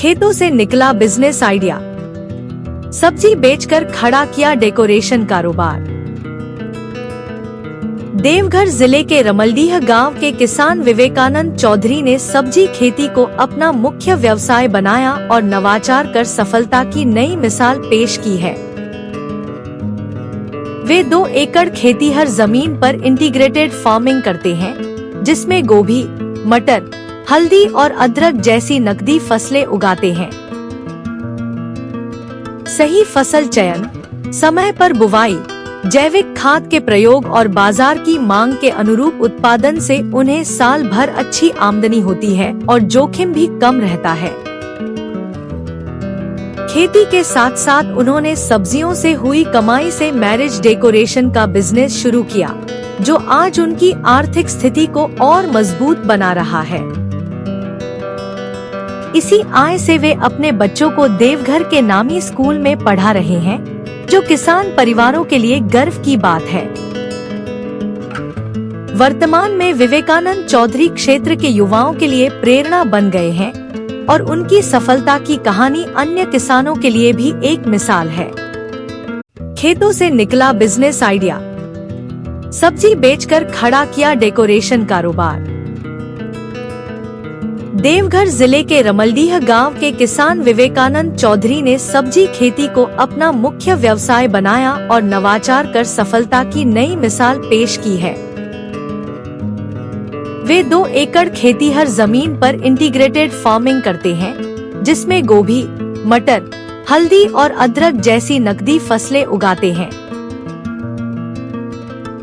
खेतों से निकला बिजनेस आइडिया, सब्जी बेचकर खड़ा किया डेकोरेशन कारोबार। देवघर जिले के रमलडीह गांव के किसान विवेकानंद चौधरी ने सब्जी खेती को अपना मुख्य व्यवसाय बनाया और नवाचार कर सफलता की नई मिसाल पेश की है। वे 2 एकड़ खेतीहर जमीन पर इंटीग्रेटेड फार्मिंग करते हैं, जिसमें गोभी, मटर, हल्दी और अदरक जैसी नकदी फसलें उगाते हैं। सही फसल चयन, समय पर बुवाई, जैविक खाद के प्रयोग और बाजार की मांग के अनुरूप उत्पादन से उन्हें साल भर अच्छी आमदनी होती है और जोखिम भी कम रहता है। खेती के साथ साथ उन्होंने सब्जियों से हुई कमाई से मैरिज डेकोरेशन का बिजनेस शुरू किया, जो आज उनकी आर्थिक स्थिति को और मजबूत बना रहा है। इसी आय से वे अपने बच्चों को देवघर के नामी स्कूल में पढ़ा रहे हैं, जो किसान परिवारों के लिए गर्व की बात है। वर्तमान में विवेकानंद चौधरी क्षेत्र के युवाओं के लिए प्रेरणा बन गए हैं और उनकी सफलता की कहानी अन्य किसानों के लिए भी एक मिसाल है। खेतों से निकला बिजनेस आइडिया, सब्जी बेचकर खड़ा किया डेकोरेशन कारोबार। देवघर जिले के रमलडीह गांव के किसान विवेकानंद चौधरी ने सब्जी खेती को अपना मुख्य व्यवसाय बनाया और नवाचार कर सफलता की नई मिसाल पेश की है। वे 2 एकड़ खेतीहर जमीन पर इंटीग्रेटेड फार्मिंग करते हैं, जिसमें गोभी, मटर, हल्दी और अदरक जैसी नकदी फसलें उगाते हैं।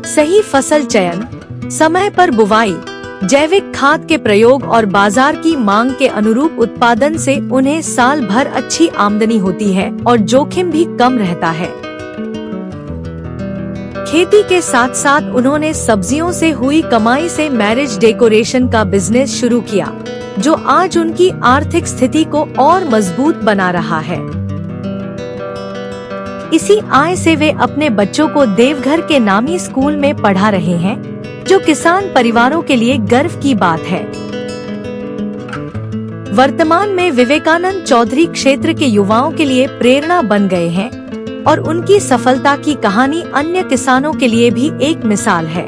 सही फसल चयन, समय पर बुवाई, जैविक खाद के प्रयोग और बाजार की मांग के अनुरूप उत्पादन से उन्हें साल भर अच्छी आमदनी होती है और जोखिम भी कम रहता है। खेती के साथ साथ उन्होंने सब्जियों से हुई कमाई से मैरिज डेकोरेशन का बिजनेस शुरू किया, जो आज उनकी आर्थिक स्थिति को और मजबूत बना रहा है। इसी आय से वे अपने बच्चों को देवघर के नामी स्कूल में पढ़ा रहे हैं, जो किसान परिवारों के लिए गर्व की बात है। वर्तमान में विवेकानंद चौधरी क्षेत्र के युवाओं के लिए प्रेरणा बन गए हैं और उनकी सफलता की कहानी अन्य किसानों के लिए भी एक मिसाल है।